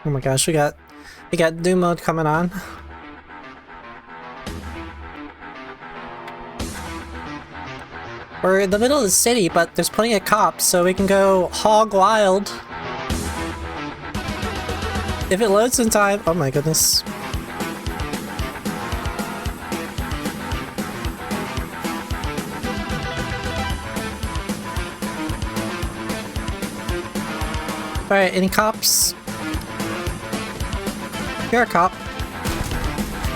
Oh my gosh, we got Doom mode coming on. We're in the middle of the city, but there's plenty of cops, so we can go hog wild. If it loads in time. Oh my goodness. Alright, any cops? You're a cop. I'm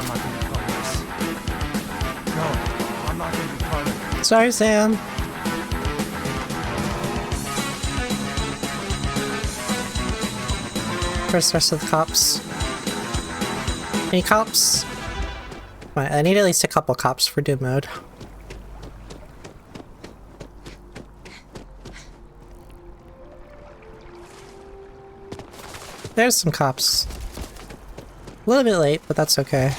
not gonna be part of this. No, I'm not gonna be part of it. Sorry, Sam. Where's the rest of the cops? Any cops? Right, I need at least a couple cops for Doom mode. There's some cops. A little bit late, but that's okay.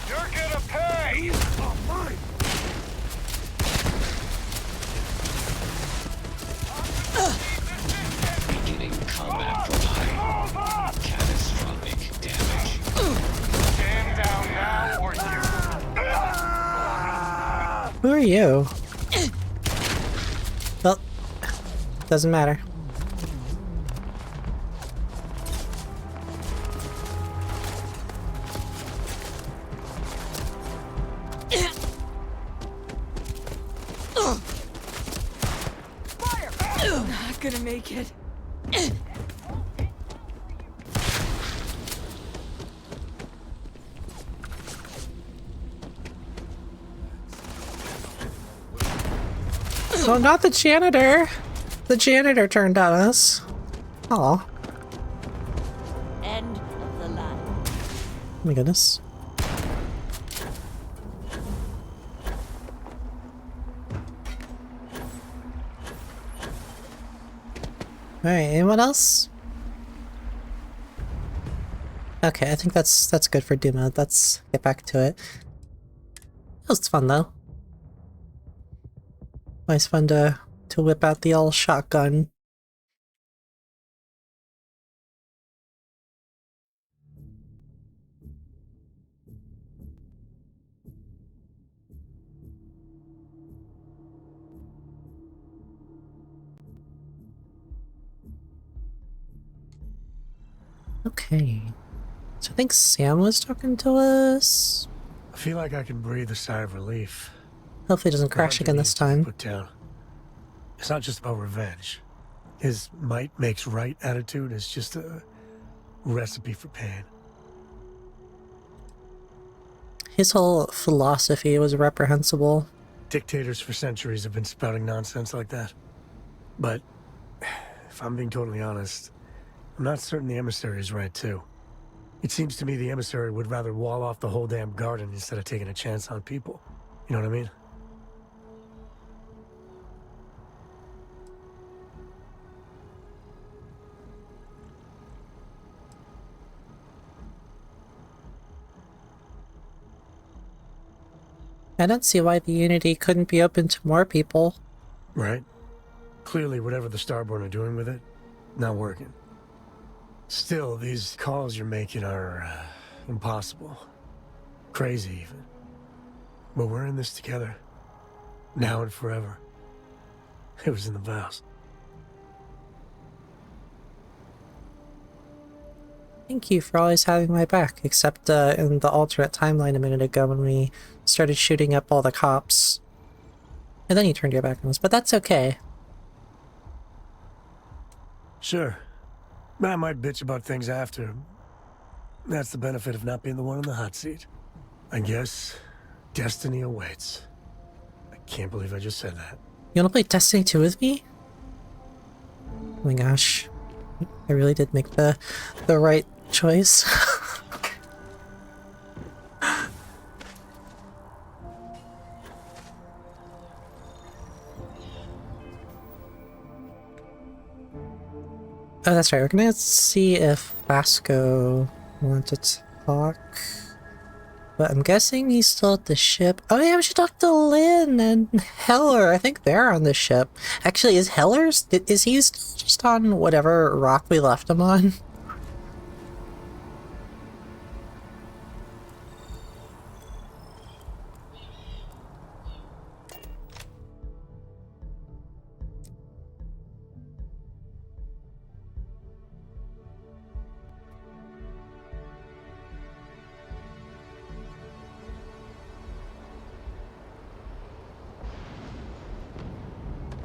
You're gonna pay! Oh, mine! Beginning combat fire. Catastrophic damage. Stand down now or you... Who are you? Well, doesn't matter. Not gonna make it. Oh, not the janitor! The janitor turned on us. Aw. End of the line. Oh my goodness. Alright, anyone else? Okay, I think that's good for Doom mode. Let's get back to it. That was fun though. Always fun to whip out the old shotgun. Okay. So I think Sam was talking to us. I feel like I can breathe a sigh of relief. Hopefully it doesn't crash again this time. Put down. It's not just about revenge. His might makes right attitude is just a recipe for pain. His whole philosophy was reprehensible. Dictators for centuries have been spouting nonsense like that. But if I'm being totally honest, I'm not certain the emissary is right too. It seems to me the emissary would rather wall off the whole damn garden instead of taking a chance on people. You know what I mean? I don't see why the Unity couldn't be open to more people. Right? Clearly, whatever the Starborn are doing with it, not working. Still, these calls you're making are impossible. Crazy, even. But we're in this together. Now and forever. It was in the vows. Thank you for always having my back, except in the alternate timeline a minute ago when we started shooting up all the cops. And then you turned your back on us, but that's okay. Sure. I might bitch about things after. That's the benefit of not being the one in the hot seat. I guess destiny awaits. I can't believe I just said that. You wanna play Destiny 2 with me? Oh my gosh. I really did make the right choice. Oh, that's right. We're gonna see if Vasco wants to talk. But I'm guessing he's still at the ship. Oh yeah, we should talk to Lynn and Heller. I think they're on the ship. Actually, is Heller's... is he still just on whatever rock we left him on?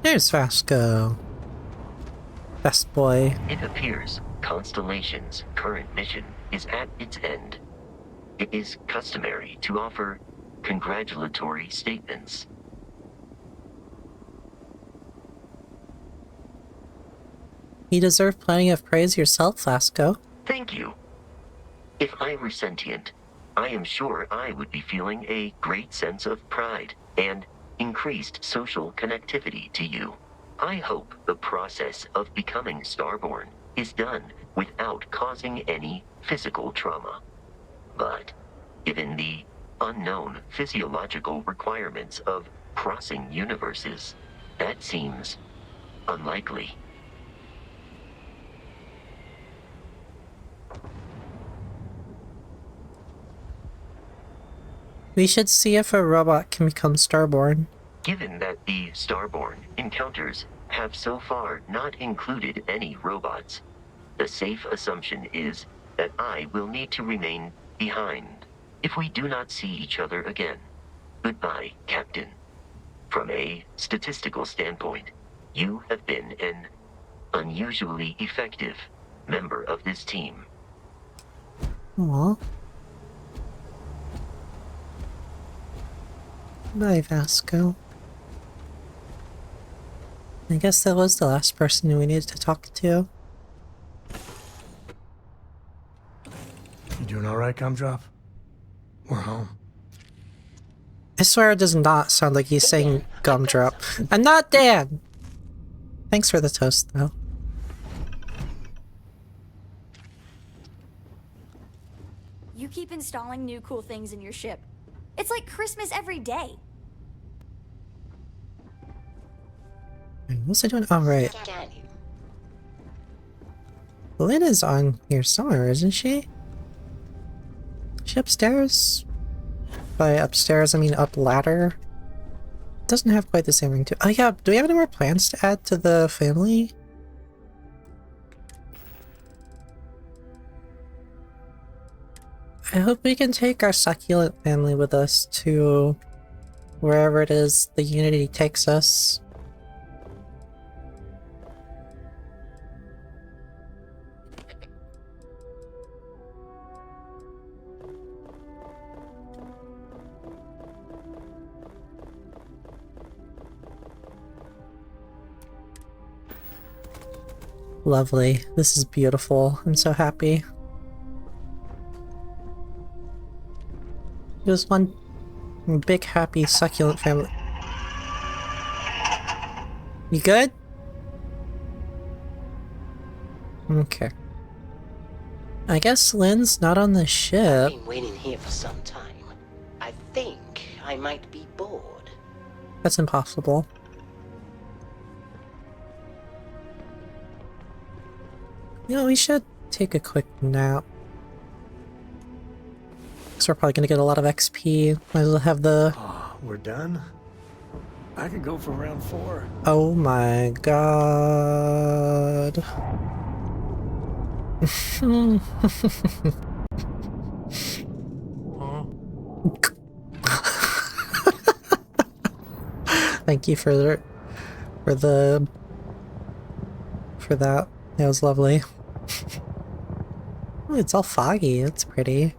There's Vasco. Best boy. It appears Constellation's current mission is at its end. It is customary to offer congratulatory statements. You deserve plenty of praise yourself, Vasco. Thank you. If I were sentient, I am sure I would be feeling a great sense of pride and increased social connectivity to you. I hope the process of becoming Starborn is done without causing any physical trauma. But given the unknown physiological requirements of crossing universes, that seems unlikely. We should see if a robot can become Starborn. Given that the Starborn encounters have so far not included any robots, the safe assumption is that I will need to remain behind if we do not see each other again. Goodbye, Captain. From a statistical standpoint, you have been an unusually effective member of this team. Aww. Bye, Vasco. I guess that was the last person we needed to talk to. You doing alright, Gumdrop? We're home. I swear it does not sound like he's saying gumdrop. I'm not Dan! Thanks for the toast, though. You keep installing new cool things in your ship. It's like Christmas every day. What's I doing? Oh, right. Lynn is on here somewhere, isn't she? Is she upstairs? By upstairs, I mean up ladder. Doesn't have quite the same ring to. Oh yeah, do we have any more plans to add to the family? I hope we can take our succulent family with us to wherever it is the Unity takes us. Lovely. This is beautiful. I'm so happy. Just one big happy succulent family. You good? Okay. I guess Lynn's not on the ship. I've been waiting here for some time. I think I might be bored. That's impossible. You know, we should take a quick nap. So we're probably gonna get a lot of XP. Might as well have the... Oh, we're done? I could go for round 4. Oh my god. Thank you for that. That was lovely. Oh, it's all foggy. That's pretty.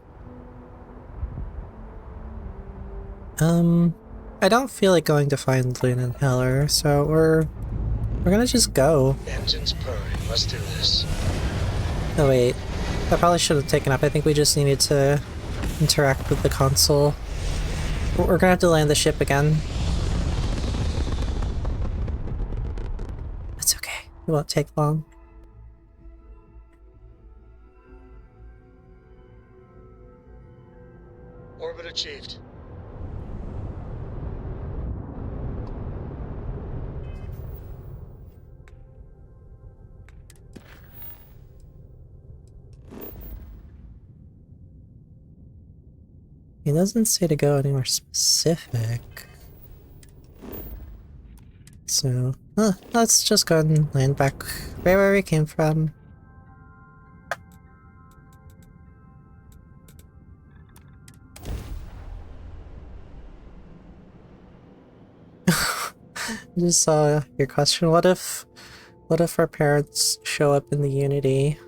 I don't feel like going to find Lynn and Heller, so we're gonna just go. Engine's purring. Let's do this. Oh wait, I probably should have taken up. I think we just needed to interact with the console. We're gonna have to land the ship again. It's okay. It won't take long. Orbit achieved. He doesn't say to go anywhere specific. So, let's just go ahead and land back right where we came from. I just saw your question. What if our parents show up in the Unity?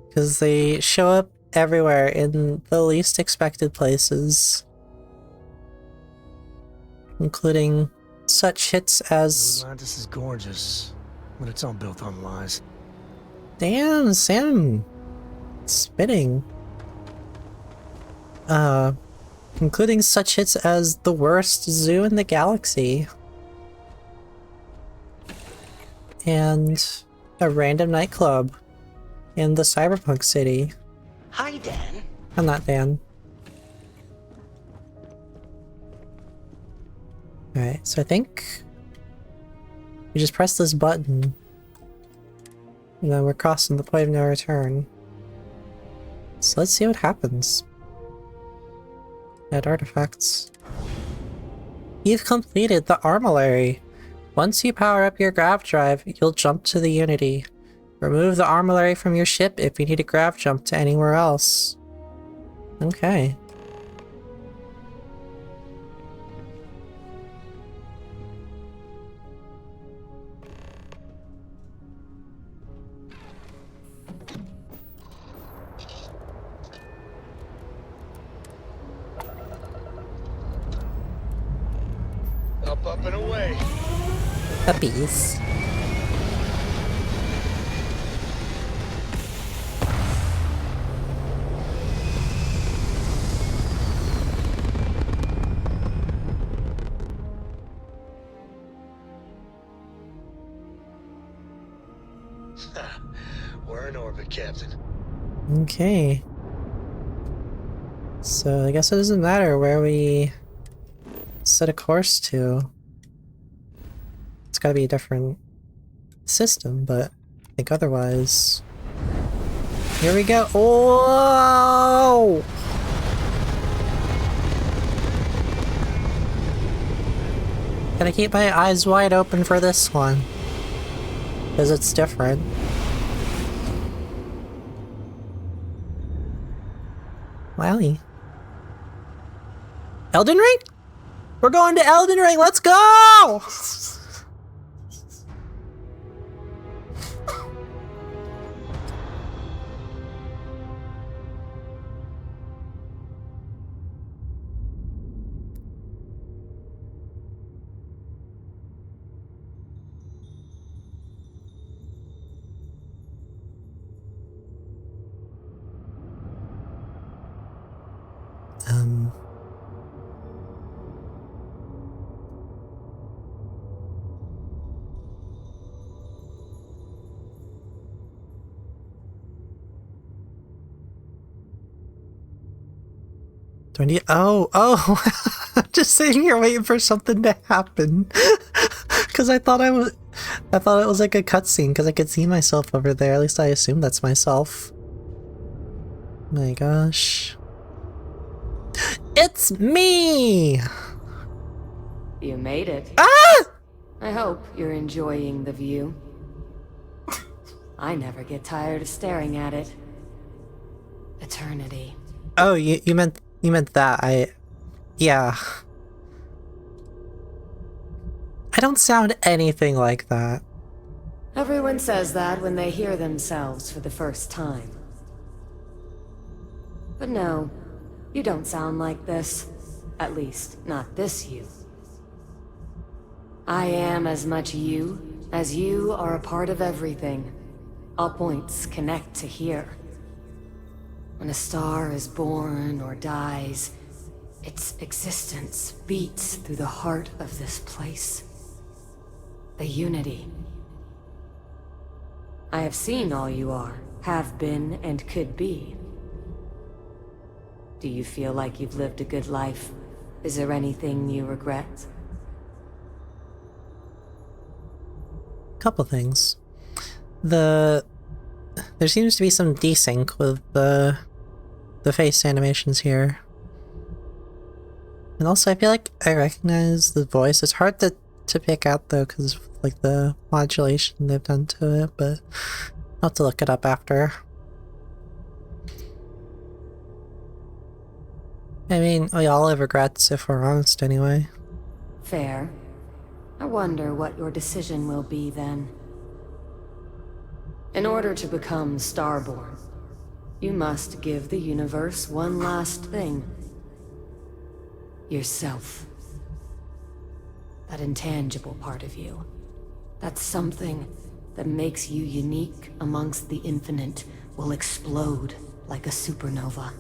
Because they show up everywhere in the least expected places. Including such hits as... Atlantis is gorgeous, but it's all built on lies. Damn, Sam! Spitting. Including such hits as the worst zoo in the galaxy. And a random nightclub in the cyberpunk city. Hi, Dan. I'm not Dan. Alright, so I think we just press this button and then we're crossing the point of no return. So let's see what happens. Add artifacts. You've completed the armillary. Once you power up your grav drive, you'll jump to the Unity. Remove the armillary from your ship if you need a grav jump to anywhere else. Okay. Up and away. Puppies. We're in orbit, Captain. Okay. So I guess it doesn't matter where we set a course to. It's gotta be a different system, but I think otherwise. Here we go. Whoa! Gotta keep my eyes wide open for this one. Because it's different. Wowie. Elden Ring? We're going to Elden Ring, let's go! Do I need— oh, I'm just sitting here waiting for something to happen. Cause I thought it was like a cutscene because I could see myself over there. At least I assume that's myself. My gosh. It's me! You made it. Ah! I hope you're enjoying the view. I never get tired of staring at it. Eternity. Oh, you meant that. Yeah. I don't sound anything like that. Everyone says that when they hear themselves for the first time. But no, you don't sound like this. At least, not this you. I am as much you as you are a part of everything. All points connect to here. When a star is born or dies, its existence beats through the heart of this place. The Unity. I have seen all you are, have been, and could be. Do you feel like you've lived a good life? Is there anything you regret? Couple things. There seems to be some desync with the face animations here. And also I feel like I recognize the voice. It's hard to pick out though because of like the modulation they've done to it, but I'll have to look it up after. I mean, we all have regrets if we're honest anyway. Fair. I wonder what your decision will be then. In order to become Starborn, you must give the universe one last thing. Yourself. That intangible part of you. That something that makes you unique amongst the infinite will explode like a supernova.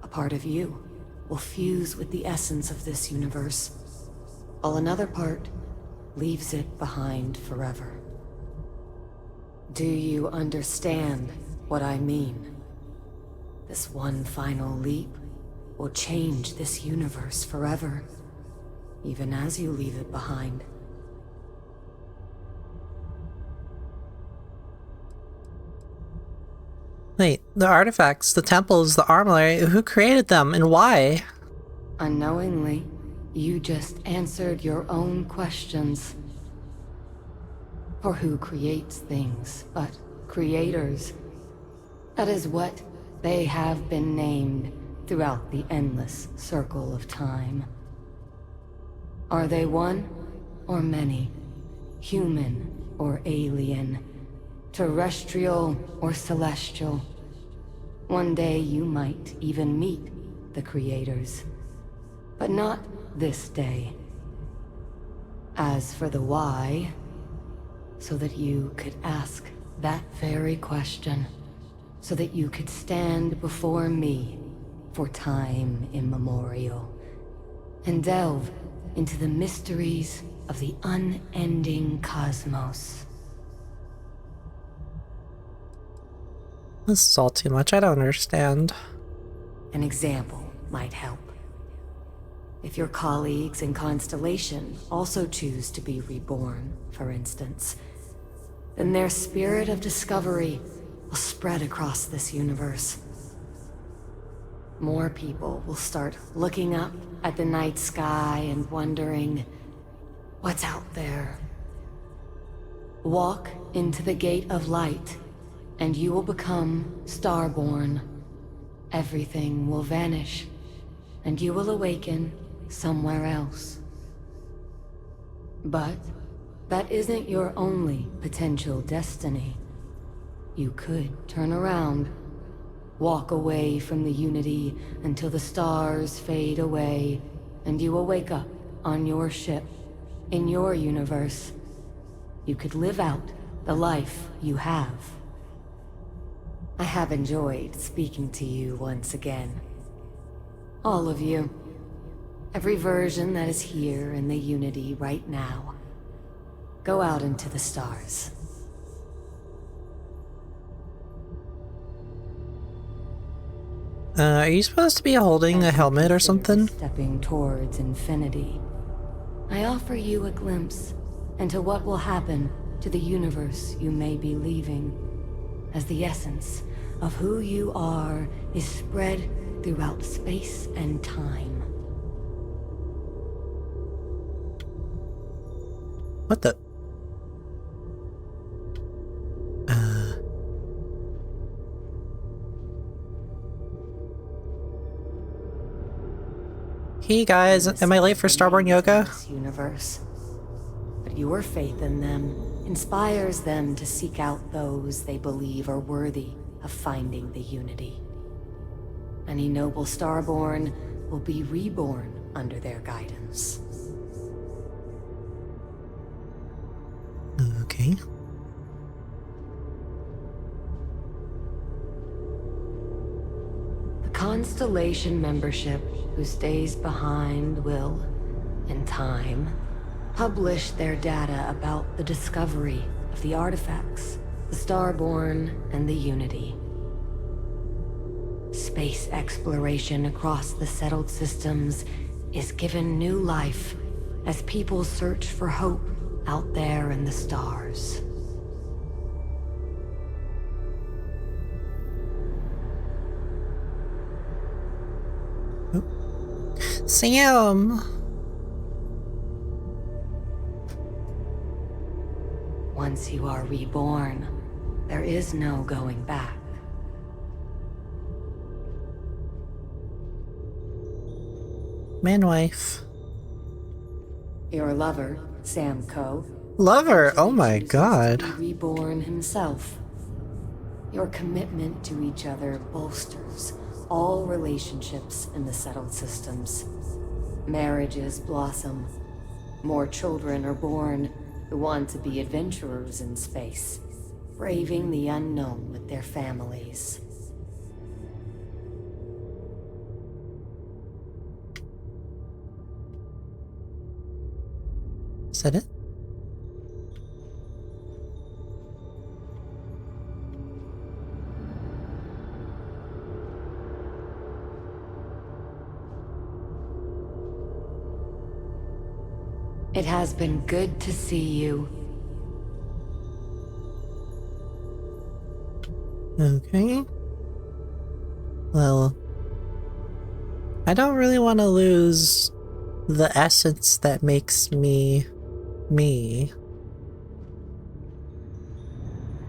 A part of you will fuse with the essence of this universe, while another part leaves it behind forever. Do you understand what I mean? This one final leap will change this universe forever, even as you leave it behind. Wait, the artifacts, the temples, the armory, who created them and why? Unknowingly, you just answered your own questions. For who creates things but creators? That is what they have been named throughout the endless circle of time. Are they one or many? Human or alien? Terrestrial or celestial? One day you might even meet the creators. But not this day. As for the why, so that you could ask that very question, so that you could stand before me for time immemorial, and delve into the mysteries of the unending cosmos. This is all too much, I don't understand. An example might help. If your colleagues in Constellation also choose to be reborn, for instance, then their spirit of discovery will spread across this universe. More people will start looking up at the night sky and wondering, what's out there? Walk into the gate of light, and you will become Starborn. Everything will vanish, and you will awaken somewhere else. But that isn't your only potential destiny. You could turn around, walk away from the Unity until the stars fade away, and you will wake up on your ship, in your universe. You could live out the life you have. I have enjoyed speaking to you once again. All of you. Every version that is here in the Unity right now. Go out into the stars. Are you supposed to be holding a helmet or something? Stepping towards infinity. I offer you a glimpse into what will happen to the universe you may be leaving, as the essence of who you are is spread throughout space and time. What the? Hey guys, am I late for Starborn Yoga? Universe. But your faith in them inspires them to seek out those they believe are worthy of finding the Unity. Any noble Starborn will be reborn under their guidance. Okay. The Constellation membership who stays behind will, in time, publish their data about the discovery of the artifacts, the Starborn, and the Unity. space exploration across the settled systems is given new life as people search for hope out there in the stars. Sam! Once you are reborn, there is no going back. Man-wife. Your lover, Sam Coe, Lover! Oh my chooses god. to be reborn himself. Your commitment to each other bolsters all relationships in the settled systems. Marriages blossom. More children are born who want to be adventurers in space, braving the unknown with their families. Is that it? It has been good to see you. Okay. Well, I don't really want to lose the essence that makes me me.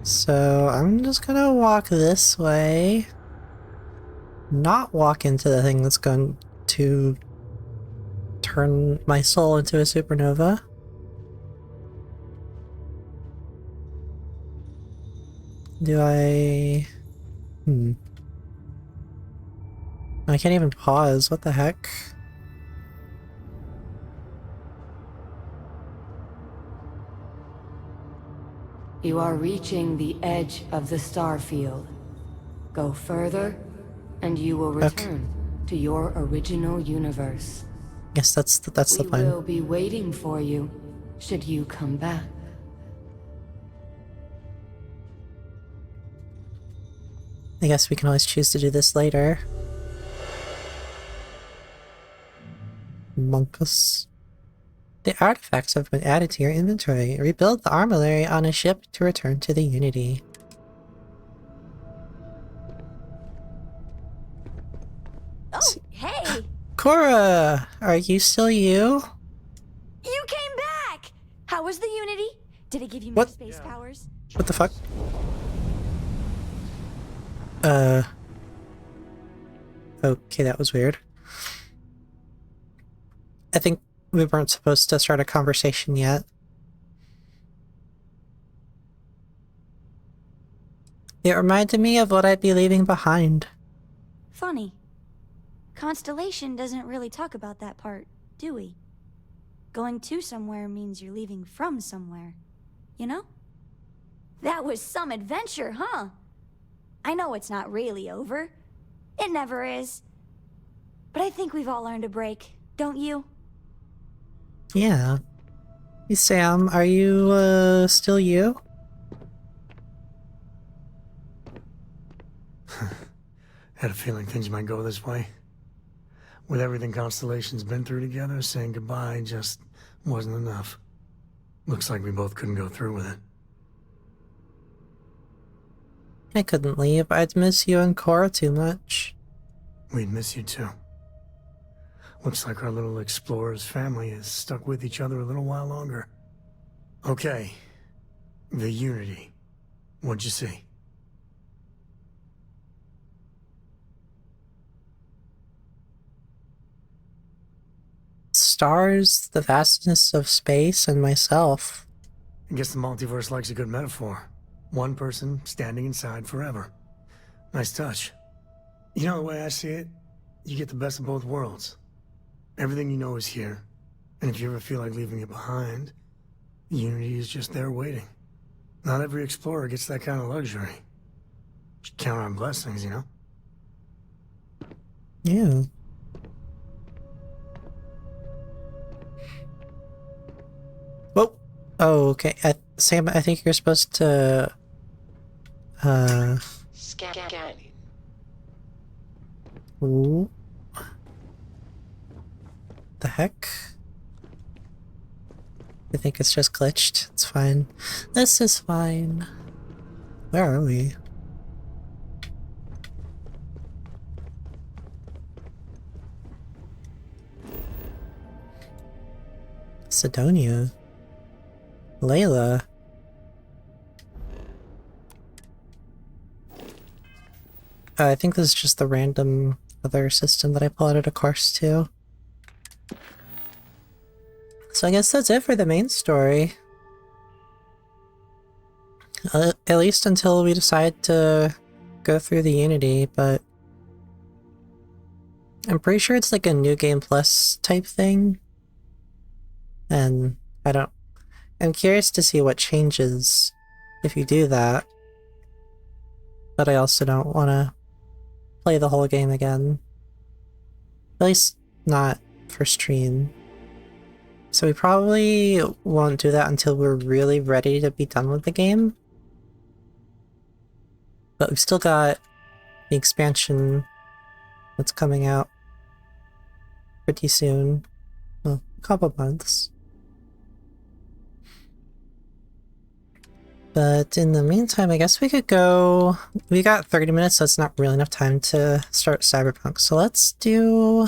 So I'm just gonna walk this way. Not walk into the thing that's going to turn my soul into a supernova. Do I... I can't even pause. What the heck? You are reaching the edge of the Starfield. Go further, and you will return to your original universe. Yes, that's the We plan. will be waiting for you, should you come back. I guess we can always choose to do this later. Monkus. The artifacts have been added to your inventory. Rebuild the armillary on a ship to return to the Unity. Oh, hey! Cora! Are you still you? You came back! How was the Unity? Did it give you more What? space powers? What the fuck? Okay, that was weird. I think we weren't supposed to start a conversation yet. It reminded me of what I'd be leaving behind. Funny. Constellation doesn't really talk about that part, do we? Going to somewhere means you're leaving from somewhere, you know? That was some adventure, huh? I know it's not really over. It never is. But I think we've all earned a break, don't you? Yeah. Hey Sam, are you, still you? Had a feeling things might go this way. With everything Constellation's been through together, saying goodbye just wasn't enough. Looks like we both couldn't go through with it. I couldn't leave. I'd miss you and Cora too much. We'd miss you too. Looks like our little explorer's family is stuck with each other a little while longer. Okay. The Unity. What'd you see? Stars, the vastness of space, and myself. I guess the multiverse likes a good metaphor. One person standing inside forever. Nice touch. You know the way I see it? You get the best of both worlds. Everything you know is here, and if you ever feel like leaving it behind, Unity is just there waiting. Not every explorer gets that kind of luxury. Should count on blessings, you know? Yeah. Whoa. Oh, okay. Sam, I think you're supposed to... Scanning. Ooh. The heck? I think it's just glitched. It's fine. This is fine. Where are we? Sidonia. Layla. I think this is just the random other system that I plotted a course to. So I guess that's it for the main story. At least until we decide to go through the Unity, but I'm pretty sure it's like a New Game Plus type thing. And I'm curious to see what changes if you do that. But I also don't want to play the whole game again. At least not for stream. So we probably won't do that until we're really ready to be done with the game. But we've still got the expansion that's coming out pretty soon. Well, a couple months. But in the meantime, I guess we could go... We got 30 minutes, so it's not really enough time to start Cyberpunk. So let's do...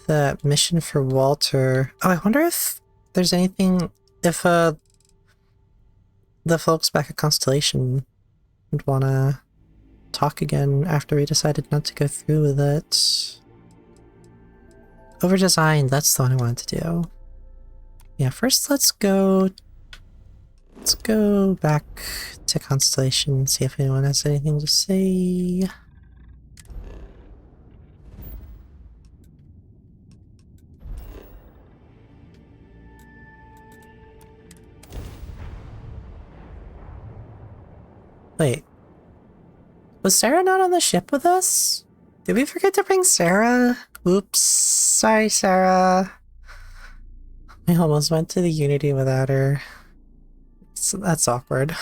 the mission for Walter. Oh, I wonder if there's anything... If, the folks back at Constellation would want to talk again after we decided not to go through with it. Overdesign, that's the one I wanted to do. Yeah, first let's go back to Constellation and see if anyone has anything to say. Wait. Was Sarah not on the ship with us? Did we forget to bring Sarah? Oops. Sorry, Sarah. I almost went to the Unity without her. So that's awkward.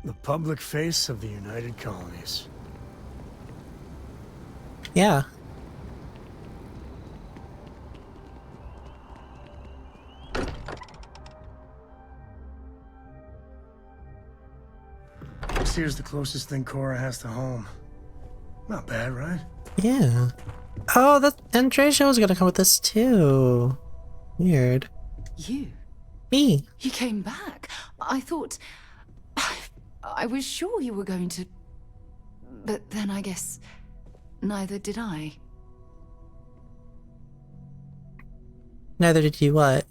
The public face of the United Colonies. Yeah. This here's the closest thing Cora has to home. Not bad, right? Yeah. Oh, and Tracia was gonna come with us too. Weird. You? Me. You came back? I thought... I was sure you were going to... But then I guess... neither did I. Neither did you what?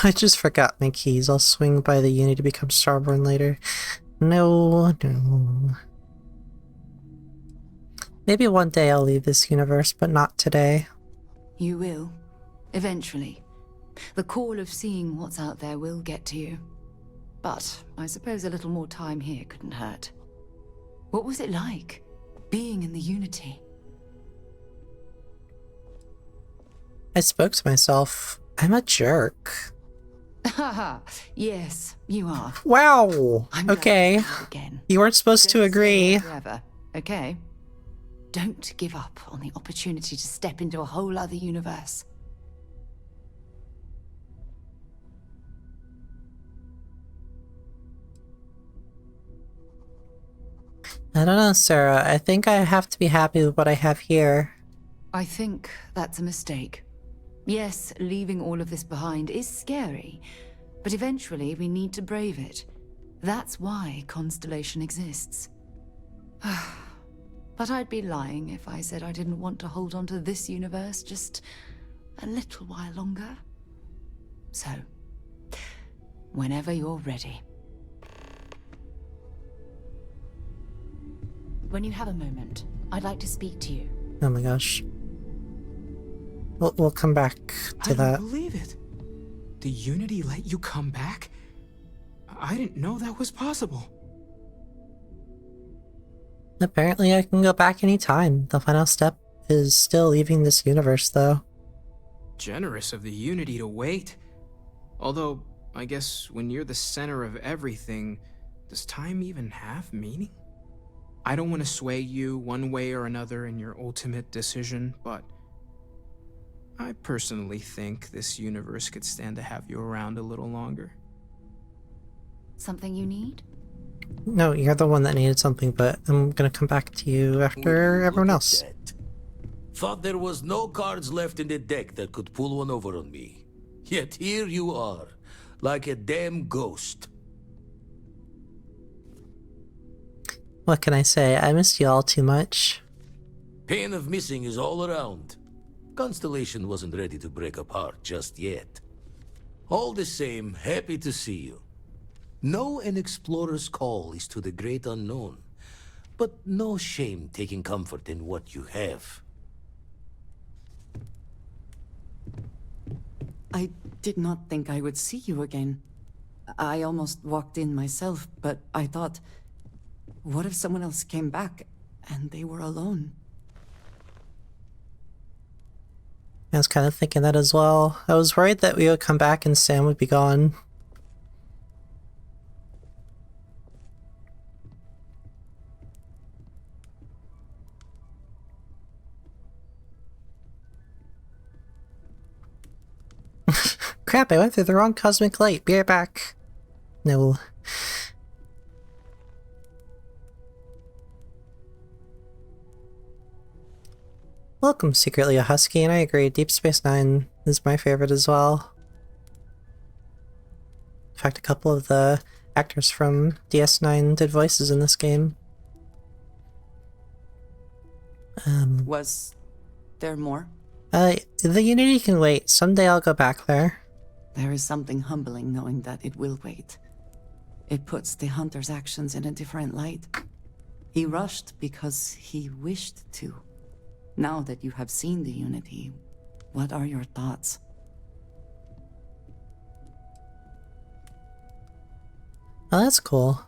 I just forgot my keys. I'll swing by the Unity to become Starborn later. No. Maybe one day I'll leave this universe, but not today. You will. Eventually. The call of seeing what's out there will get to you. But I suppose a little more time here couldn't hurt. What was it like, being in the Unity? I spoke to myself. I'm a jerk. Haha, yes, you are. Wow! I'm glad Okay. you did it again. You weren't supposed to Don't stay agree. here forever, okay? Don't give up on the opportunity to step into a whole other universe. I don't know, Sarah. I think I have to be happy with what I have here. I think that's a mistake. Yes, leaving all of this behind is scary, but eventually we need to brave it. That's why Constellation exists. But I'd be lying if I said I didn't want to hold on to this universe just a little while longer. So, whenever you're ready. When you have a moment, I'd like to speak to you. Oh my gosh. We'll come back to I that. don't believe it. The Unity let you come back? I didn't know that was possible. Apparently I can go back anytime. The final step is still leaving this universe, though. generous of the Unity to wait. Although, I guess when you're the center of everything, does time even have meaning? I don't want to sway you one way or another in your ultimate decision, but I personally think this universe could stand to have you around a little longer. Something you need? No, you're the one that needed something, but I'm gonna come back to you after everyone else. Thought there was no cards left in the deck that could pull one over on me. Yet here you are, like a damn ghost. What can I say? I missed you all too much. Pain of missing is all around. Constellation wasn't ready to break apart just yet. All the same, happy to see you. Know an explorer's call is to the great unknown, but no shame taking comfort in what you have. I did not think I would see you again. I almost walked in myself, but I thought, what if someone else came back and they were alone? I was kind of thinking that as well. I was worried that we would come back and Sam would be gone. Crap, I went through the wrong cosmic light. Be right back. No. Welcome, Secretly a Husky, and I agree, Deep Space Nine is my favorite as well. In fact, a couple of the actors from DS9 did voices in this game. Was there more? The Unity can wait. Someday I'll go back there. There is something humbling knowing that it will wait. It puts the hunter's actions in a different light. He rushed because he wished to. Now that you have seen the Unity, what are your thoughts? Oh, that's cool.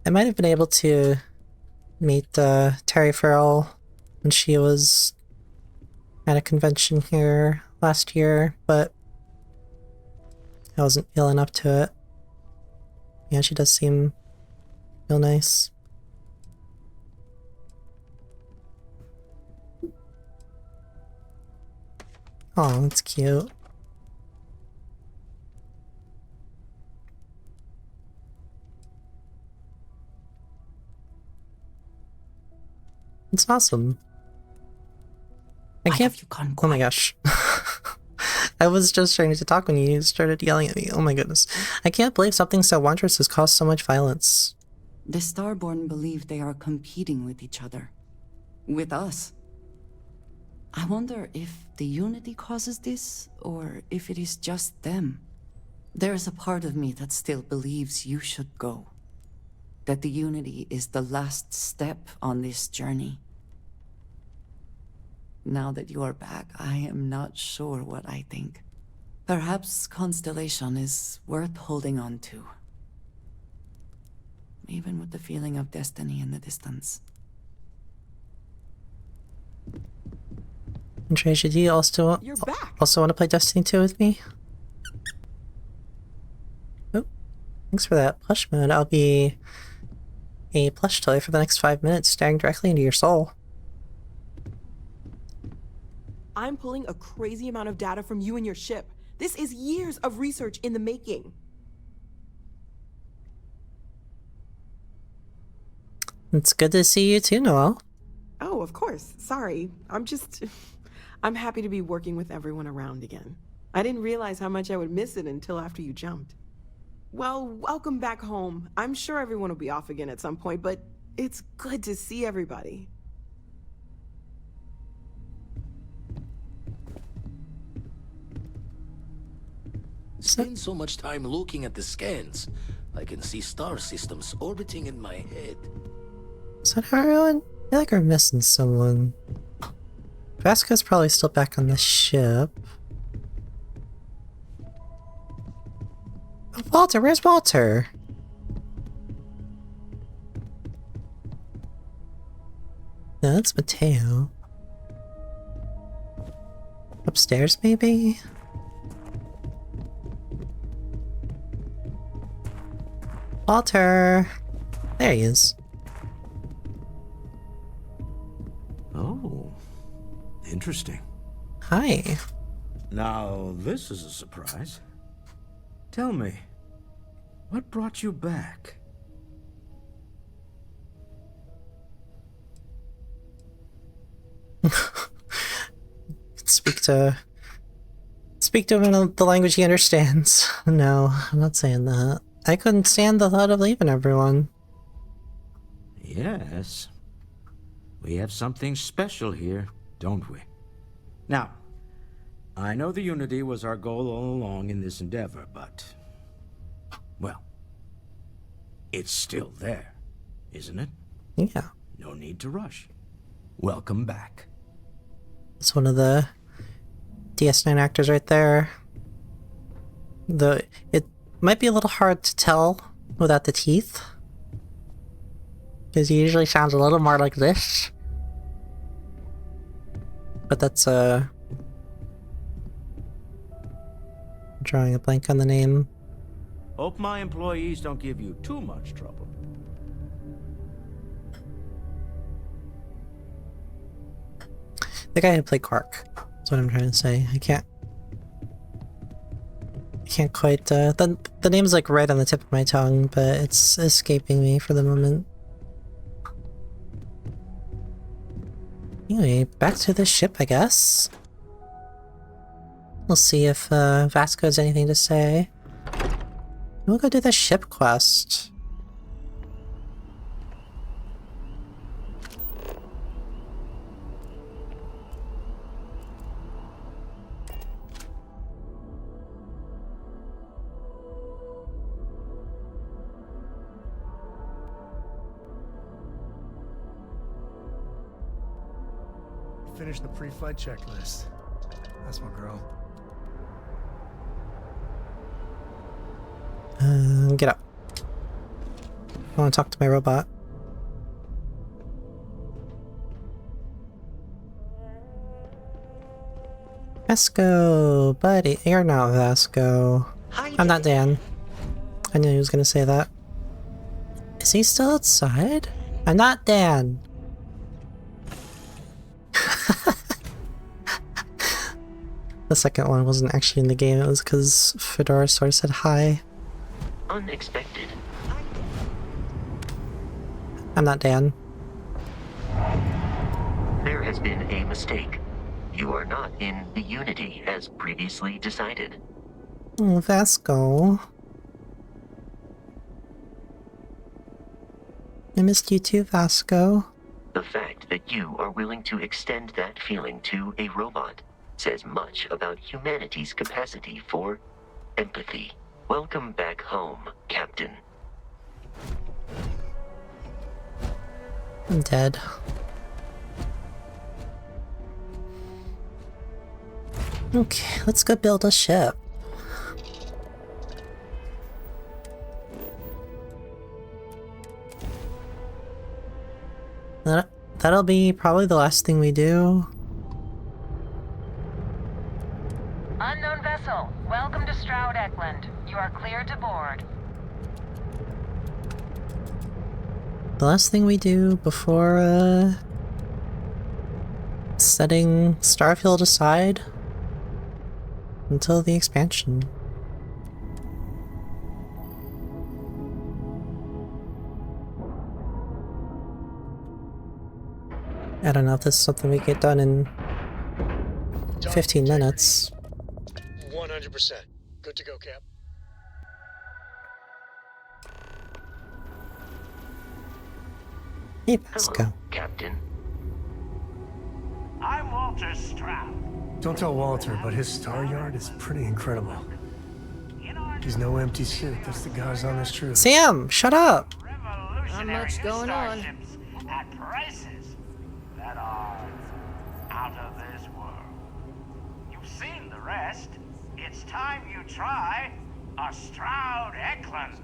I might have been able to meet Terry Farrell when she was at a convention here last year, but I wasn't feeling up to it. Yeah, she does seem real nice. Oh, that's cute. It's awesome. I Why can't. have you gone Oh my quiet? gosh. I was just trying to talk when you started yelling at me. Oh my goodness. I can't believe something so wondrous has caused so much violence. The Starborn believe they are competing with each other. With us. I wonder if the Unity causes this, or if it is just them. There is a part of me that still believes you should go. That the Unity is the last step on this journey. Now that you are back, I am not sure what I think. Perhaps Constellation is worth holding on to. Even with the feeling of destiny in the distance. And Tracia, do you also You're back. want to play Destiny 2 with me? Oh, thanks for that plush mode. I'll be a plush toy for the next 5 minutes, staring directly into your soul. I'm pulling a crazy amount of data from you and your ship. This is years of research in the making. It's good to see you too, Noel. Oh, of course. Sorry. I'm happy to be working with everyone around again. I didn't realize how much I would miss it until after you jumped. Well, welcome back home. I'm sure everyone will be off again at some point, but it's good to see everybody. Spend so much time looking at the scans. I can see star systems orbiting in my head. Is that everyone? I feel like we're missing someone. Vasco's probably still back on the ship. Oh, Walter, where's Walter? No, that's Mateo. upstairs, maybe? Walter! There he is. Oh, interesting. Hi. Now, this is a surprise. Tell me, what brought you back? Speak to him in the language he understands. No, I'm not saying that. I couldn't stand the thought of leaving everyone. Yes. We have something special here, don't we? Now, I know the Unity was our goal all along in this endeavor, but... well, it's still there, isn't it? Yeah. No need to rush. Welcome back. It's one of the DS9 actors right there. It might be a little hard to tell without the teeth, because he usually sounds a little more like this. But that's drawing a blank on the name. Hope my employees don't give you too much trouble. The guy who played Quark. That's what I'm trying to say. I can't quite, the name's like right on the tip of my tongue, but it's escaping me for the moment. Anyway, back to the ship, I guess. We'll see if Vasco has anything to say. We'll go do the ship quest. Finish the pre-flight checklist. That's my girl. Get up. I want to talk to my robot. Vasco, buddy. You're not Vasco. I'm not Dan. I knew he was gonna say that. Is he still outside? I'm not Dan. The second one wasn't actually in the game, it was because Fedora sort of said hi. Unexpected. I'm not Dan. There has been a mistake. You are not in the Unity as previously decided. Oh, Vasco. I missed you too, Vasco. The fact that you are willing to extend that feeling to a robot says much about humanity's capacity for empathy. Welcome back home, Captain. I'm dead. Okay, let's go build a ship. That'll be probably the last thing we do. Unknown vessel, welcome to Stroud Eklund. You are cleared to board. The last thing we do before, setting Starfield aside until the expansion. I don't know if this is something we get done in 15 minutes. 100%. Good to go, Cap. Hey, Vasco. Hello, Captain. I'm Walter Stroud. Don't tell Walter, but his star yard is pretty incredible. He's no empty suit. That's the God's honest truth. Sam, shut up! Not much going on. At prices that are out of this world. You've seen the rest. It's time you try a Stroud Eklund.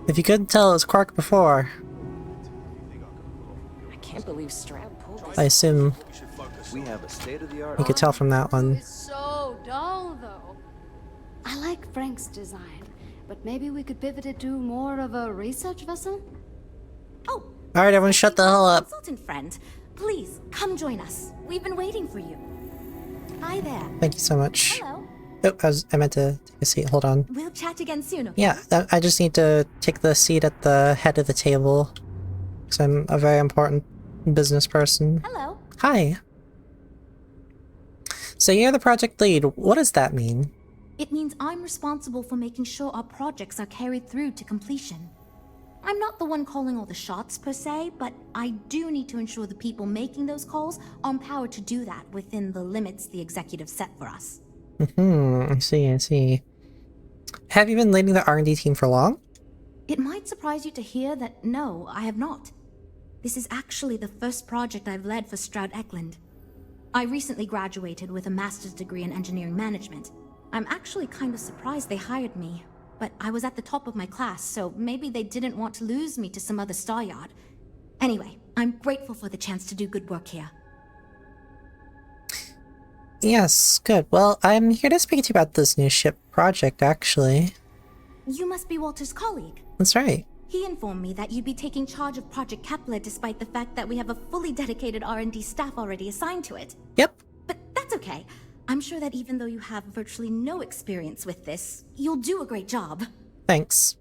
If you couldn't tell, it was Quark before. I can't believe Stroud pulled this. I assume We have a state-of-the-art. You could tell from that one. It's so dull, though. I like Frank's design, but maybe we could pivot it to more of a research vessel? Oh, Alright, everyone shut the hell up. consultant friend, please come join us. We've been waiting for you. Hi there. Thank you so much. Hello. Oh, I meant to take a seat. Hold on. We'll chat again soon, okay? Yeah, I just need to take the seat at the head of the table. Because I'm a very important business person. Hello. Hi. So you're the project lead. What does that mean? It means I'm responsible for making sure our projects are carried through to completion. I'm not the one calling all the shots per se, but I do need to ensure the people making those calls are empowered to do that within the limits the executive set for us. I see. Have you been leading the R&D team for long? It might surprise you to hear that no, I have not. This is actually the first project I've led for Stroud Eklund. I recently graduated with a master's degree in engineering management. I'm actually kind of surprised they hired me, but I was at the top of my class, so maybe they didn't want to lose me to some other star yard. Anyway, I'm grateful for the chance to do good work here. Yes, good. Well, I'm here to speak to you about this new ship project, actually. You must be Walter's colleague. That's right. He informed me that you'd be taking charge of Project Kepler despite the fact that we have a fully dedicated R&D staff already assigned to it. Yep. But that's okay. I'm sure that even though you have virtually no experience with this, you'll do a great job. Thanks.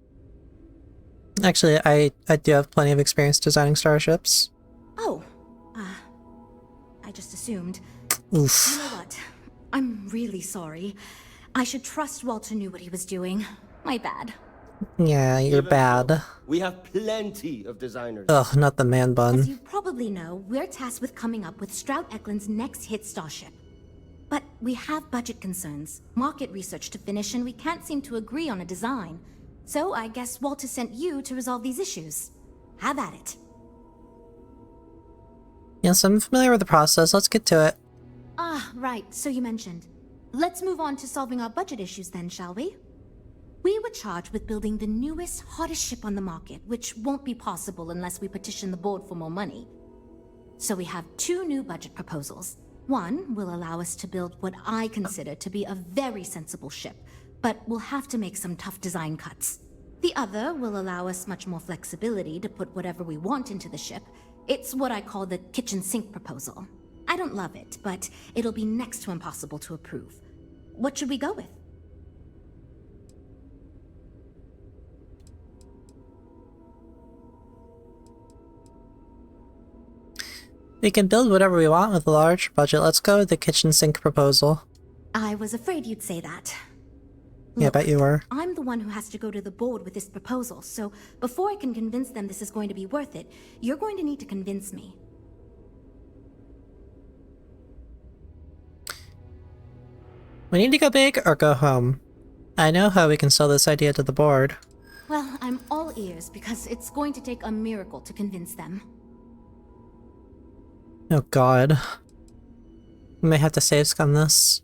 Actually, I do have plenty of experience designing starships. Oh. I just assumed. Oof. You know what? I'm really sorry. I should trust Walter knew what he was doing. My bad. Yeah, you're bad. We have plenty of designers. Ugh, not the man bun. As you probably know, we're tasked with coming up with Stroud Eklund's next hit starship. But we have budget concerns, market research to finish, and we can't seem to agree on a design. So I guess Walter sent you to resolve these issues. Have at it. Yes, I'm familiar with the process. Let's get to it. Ah, right, so you mentioned. Let's move on to solving our budget issues then, shall we? We were charged with building the newest, hottest ship on the market, which won't be possible unless we petition the board for more money. So we have two new budget proposals. One will allow us to build what I consider to be a very sensible ship, but we'll have to make some tough design cuts. The other will allow us much more flexibility to put whatever we want into the ship. It's what I call the kitchen sink proposal. I don't love it, but it'll be next to impossible to approve. What should we go with? We can build whatever we want with a large budget. Let's go with the kitchen sink proposal. I was afraid you'd say that. Yeah, I bet you were. I'm the one who has to go to the board with this proposal, so before I can convince them this is going to be worth it, you're going to need to convince me. We need to go big or go home. I know how we can sell this idea to the board. Well, I'm all ears because it's going to take a miracle to convince them. Oh god. We may have to save scum this.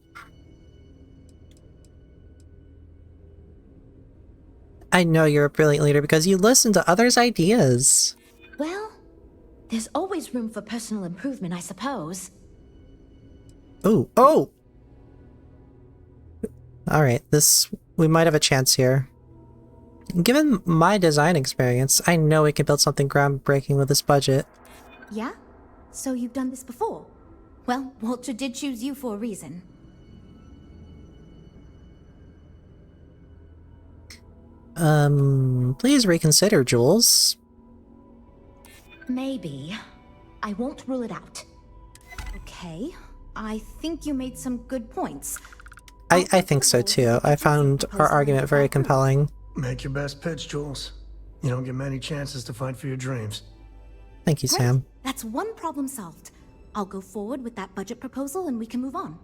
I know you're a brilliant leader because you listen to others' ideas. Well, there's always room for personal improvement, I suppose. Oh! Alright, we might have a chance here. Given my design experience, I know we can build something groundbreaking with this budget. Yeah? So you've done this before? Well, Walter did choose you for a reason. Please reconsider, Jules. Maybe. I won't rule it out. Okay, I think you made some good points. I think so too. I found our argument very compelling. Make your best pitch, Jules. You don't get many chances to fight for your dreams. Thank you, Sam. That's one problem solved. I'll go forward with that budget proposal and we can move on.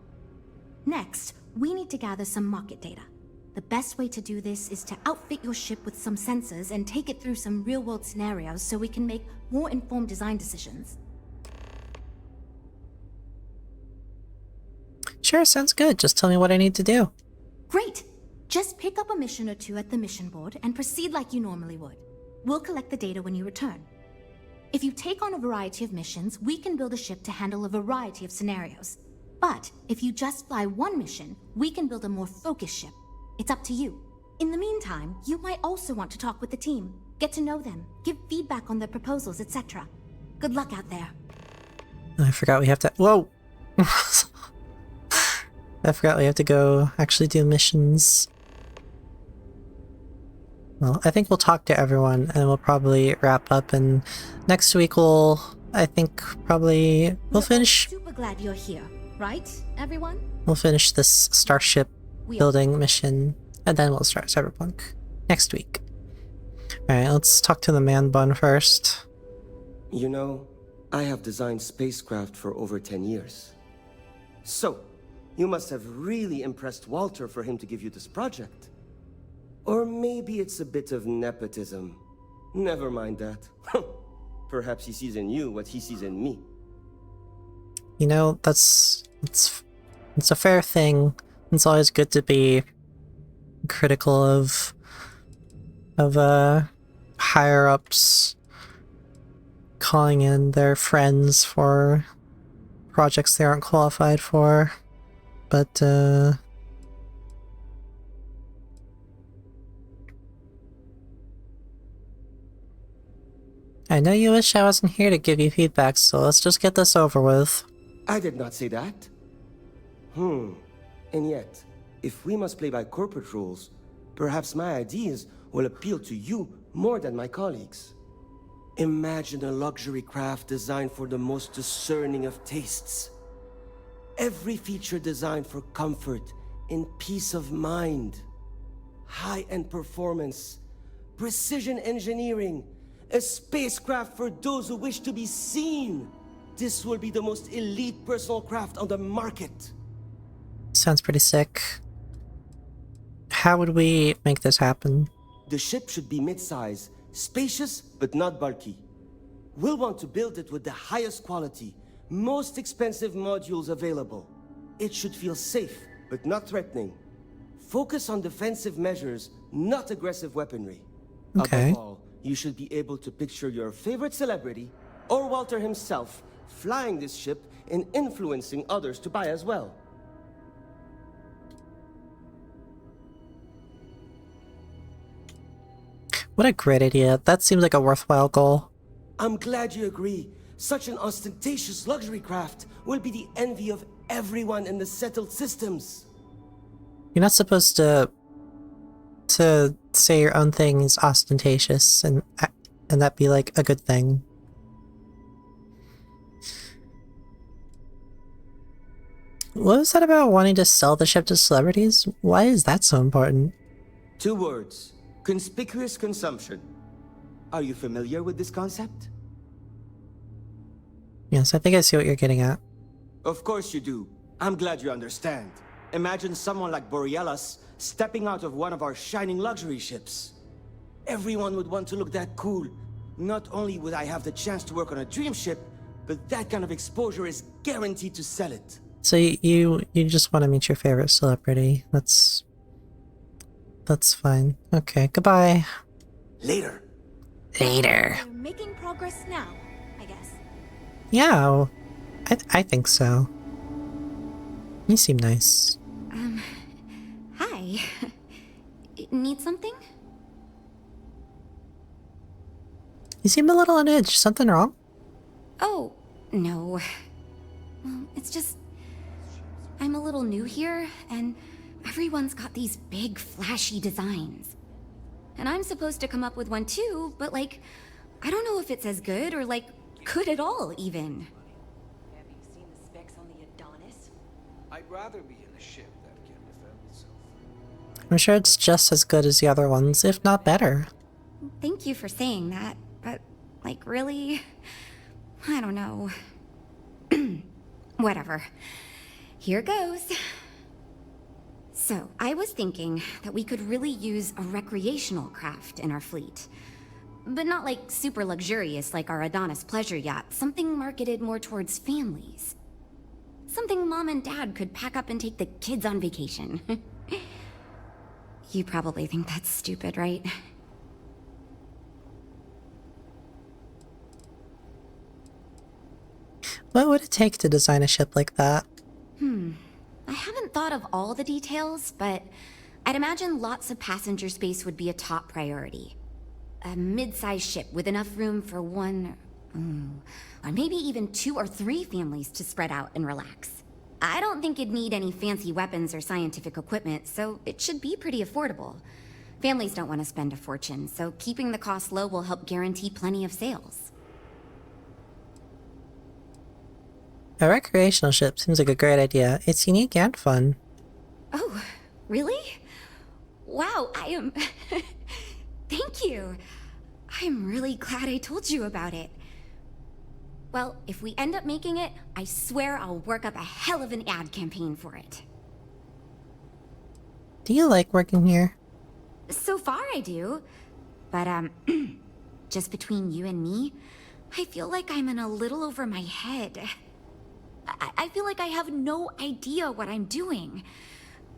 Next, we need to gather some market data. The best way to do this is to outfit your ship with some sensors and take it through some real-world scenarios so we can make more informed design decisions. Sure, sounds good. Just tell me what I need to do. Great! Just pick up a mission or two at the mission board and proceed like you normally would. We'll collect the data when you return. If you take on a variety of missions, we can build a ship to handle a variety of scenarios. But if you just fly one mission, we can build a more focused ship. It's up to you. In the meantime, you might also want to talk with the team, get to know them, give feedback on their proposals, etc. Good luck out there. I forgot we have to. Whoa! I forgot we have to go actually do missions. Well, I think we'll talk to everyone and we'll probably wrap up, and next week we'll, I think, probably, we'll finish. Super glad you're here, right, everyone? We'll finish this starship building mission, and then we'll start Cyberpunk next week. Alright, let's talk to the man bun first. You know, I have designed spacecraft for over 10 years. So, you must have really impressed Walter for him to give you this project. Or maybe it's a bit of nepotism. Never mind that. Perhaps he sees in you what he sees in me. You know, it's a fair thing. It's always good to be critical of higher ups calling in their friends for projects they aren't qualified for. But I know you wish I wasn't here to give you feedback, so let's just get this over with. I did not say that. And yet, if we must play by corporate rules, perhaps my ideas will appeal to you more than my colleagues. Imagine a luxury craft designed for the most discerning of tastes. Every feature designed for comfort and peace of mind. High-end performance, precision engineering, a spacecraft for those who wish to be seen. This will be the most elite personal craft on the market. Sounds pretty sick. How would we make this happen? The ship should be mid-size, spacious but not bulky. We'll want to build it with the highest quality, most expensive modules available. It should feel safe but not threatening. Focus on defensive measures, not aggressive weaponry. Okay. Above all, you should be able to picture your favorite celebrity, or Walter himself, flying this ship and influencing others to buy as well. What a great idea. That seems like a worthwhile goal. I'm glad you agree. Such an ostentatious luxury craft will be the envy of everyone in the settled systems. You're not supposed to say your own thing is ostentatious and that be like a good thing. What was that about wanting to sell the ship to celebrities? Why is that so important? 2 words. Conspicuous consumption. Are you familiar with this concept? Yes, I think I see what you're getting at. Of course you do. I'm glad you understand. Imagine someone like Borealis stepping out of one of our shining luxury ships. Everyone would want to look that cool. Not only would I have the chance to work on a dream ship, but that kind of exposure is guaranteed to sell it. So you just want to meet your favorite celebrity. That's fine. Okay, goodbye. Later. Later. We're making progress now, I guess. Yeah, well, I think so. You seem nice. Hi. Need something? You seem a little on edge. Something wrong? Oh, no. Well, it's just... I'm a little new here, and everyone's got these big, flashy designs. And I'm supposed to come up with one too, but like, I don't know if it's as good or like, good at all, even. Have you seen the specs on the Adonis? I'd rather be in a ship that can defend itself. I'm sure it's just as good as the other ones, if not better. Thank you for saying that, but like, really? I don't know. Whatever. Here goes. So, I was thinking that we could really use a recreational craft in our fleet. But not like super luxurious like our Adonis pleasure yacht, something marketed more towards families. Something Mom and Dad could pack up and take the kids on vacation. You probably think that's stupid, right? What would it take to design a ship like that? I haven't thought of all the details, but I'd imagine lots of passenger space would be a top priority. A mid-sized ship with enough room for one, or maybe even 2 or 3 families to spread out and relax. I don't think it'd need any fancy weapons or scientific equipment, so it should be pretty affordable. Families don't want to spend a fortune, so keeping the cost low will help guarantee plenty of sales. A recreational ship seems like a great idea. It's unique and fun. Oh, really? Wow, I am... Thank you. I'm really glad I told you about it. Well, if we end up making it, I swear I'll work up a hell of an ad campaign for it. Do you like working here? So far I do. But, just between you and me, I feel like I'm in a little over my head. I feel like I have no idea what I'm doing.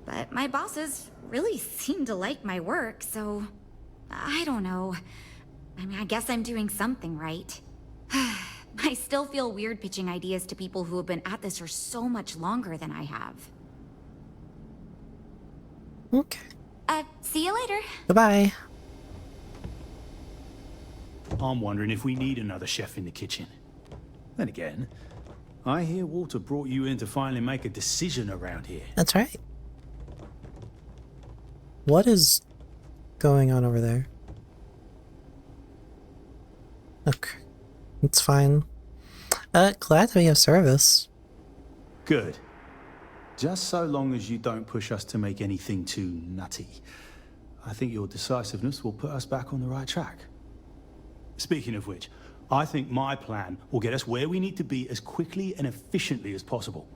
But my bosses really seem to like my work, so... I don't know. I mean, I guess I'm doing something right. I still feel weird pitching ideas to people who have been at this for so much longer than I have. Okay. See you later. Goodbye. I'm wondering if we need another chef in the kitchen. Then again, I hear Walter brought you in to finally make a decision around here. That's right. What is going on over there? Okay. It's fine. Glad to be of service. Good. Just so long as you don't push us to make anything too nutty. I think your decisiveness will put us back on the right track. Speaking of which, I think my plan will get us where we need to be as quickly and efficiently as possible.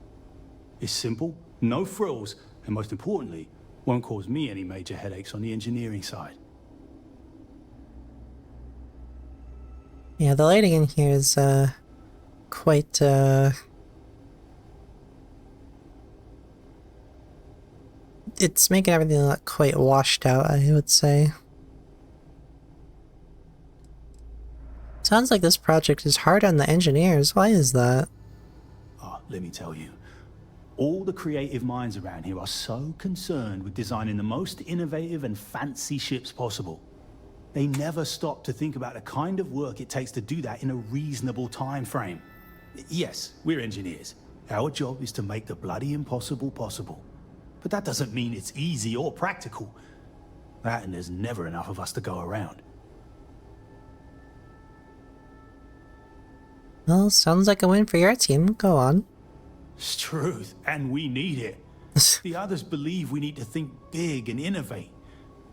It's simple, no frills, and most importantly, won't cause me any major headaches on the engineering side. Yeah, the lighting in here is, quite, it's making everything look quite washed out, I would say. Sounds like this project is hard on the engineers. Why is that? Oh, let me tell you. All the creative minds around here are so concerned with designing the most innovative and fancy ships possible. They never stop to think about the kind of work it takes to do that in a reasonable time frame. Yes, we're engineers. Our job is to make the bloody impossible possible. But that doesn't mean it's easy or practical. That and there's never enough of us to go around. Well, sounds like a win for your team. Go on. It's truth, and we need it. The others believe we need to think big and innovate.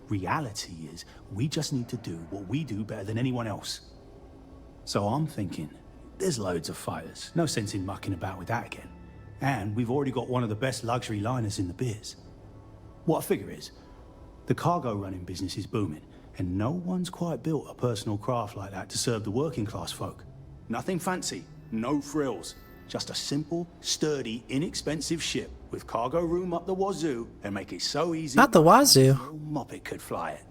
Reality is, we just need to do what we do better than anyone else. So I'm thinking, there's loads of fighters. No sense in mucking about with that again. And we've already got one of the best luxury liners in the biz. What I figure is, the cargo running business is booming, and no one's quite built a personal craft like that to serve the working class folk. Nothing fancy, no frills. Just a simple, sturdy, inexpensive ship with cargo room up the wazoo and make it so easy. Not the wazoo. No moppet could fly it.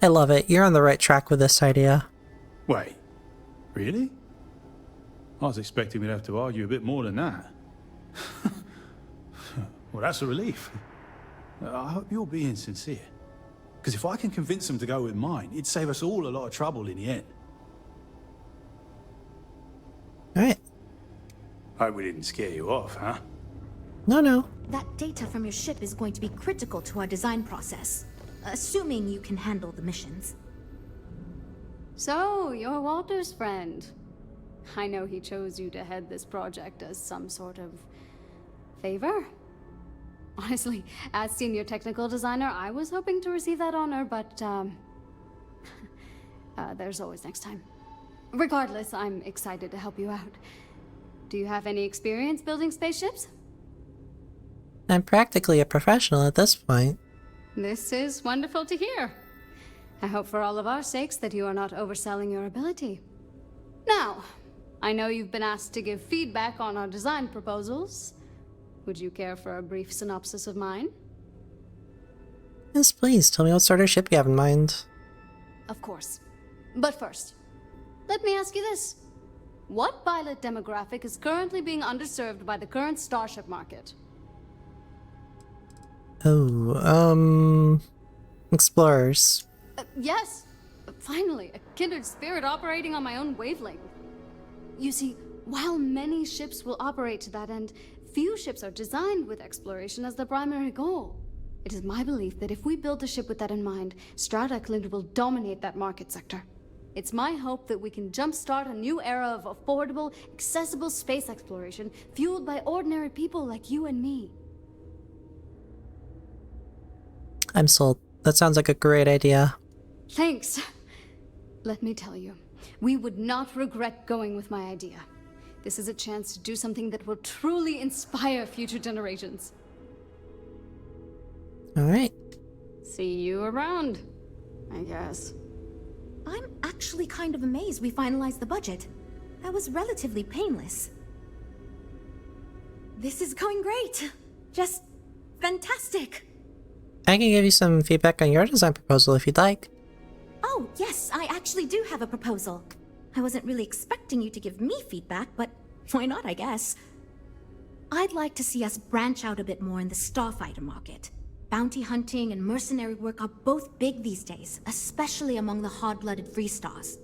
I love it. You're on the right track with this idea. Wait, really? I was expecting we'd have to argue a bit more than that. Well, that's a relief. I hope you're being sincere. Because if I can convince them to go with mine, it'd save us all a lot of trouble in the end. Alright. Hope we didn't scare you off, huh? No. That data from your ship is going to be critical to our design process, assuming you can handle the missions. So, you're Walter's friend. I know he chose you to head this project as some sort of favor. Honestly, as senior technical designer, I was hoping to receive that honor, but there's always next time. Regardless, I'm excited to help you out. Do you have any experience building spaceships? I'm practically a professional at this point. This is wonderful to hear. I hope for all of our sakes that you are not overselling your ability. Now, I know you've been asked to give feedback on our design proposals. Would you care for a brief synopsis of mine? Yes, please. Tell me what sort of ship you have in mind. Of course. But first, let me ask you this. What pilot demographic is currently being underserved by the current starship market? Oh, explorers. Yes, finally, a kindred spirit operating on my own wavelength. You see, while many ships will operate to that end, few ships are designed with exploration as their primary goal. It is my belief that if we build a ship with that in mind, Stroud Eklund will dominate that market sector. It's my hope that we can jumpstart a new era of affordable, accessible space exploration, fueled by ordinary people like you and me. I'm sold. That sounds like a great idea. Thanks. Let me tell you, we would not regret going with my idea. This is a chance to do something that will truly inspire future generations. Alright. See you around, I guess. I'm actually kind of amazed we finalized the budget. That was relatively painless. This is going great. Just fantastic. I can give you some feedback on your design proposal if you'd like. Oh, yes, I actually do have a proposal. I wasn't really expecting you to give me feedback, but why not, I guess. I'd like to see us branch out a bit more in the starfighter market. Bounty hunting and mercenary work are both big these days, especially among the hard-blooded free stars.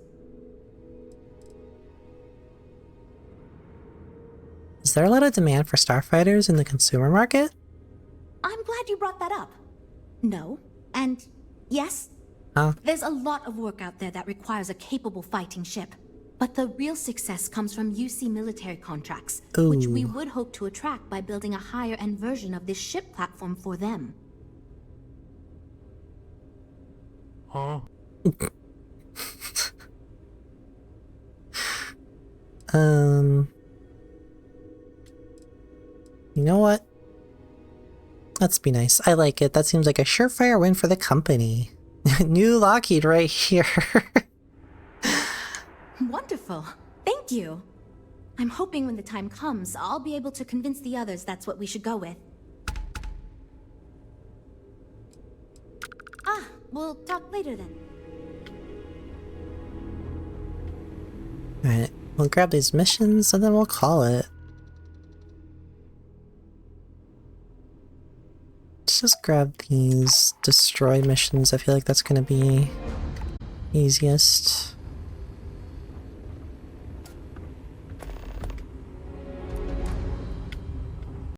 Is there a lot of demand for starfighters in the consumer market? I'm glad you brought that up. No, and yes, Huh? there's a lot of work out there that requires a capable fighting ship. But the real success comes from UC military contracts, which we would hope to attract by building a higher-end version of this ship platform for them. Huh? You know what? Let's be nice. I like it. That seems like a surefire win for the company. New Lockheed right here. Wonderful. Thank you. I'm hoping when the time comes, I'll be able to convince the others that's what we should go with. Ah, we'll talk later then. Alright, we'll grab these missions and then we'll call it. Let's just grab these destroy missions. I feel like that's gonna be easiest.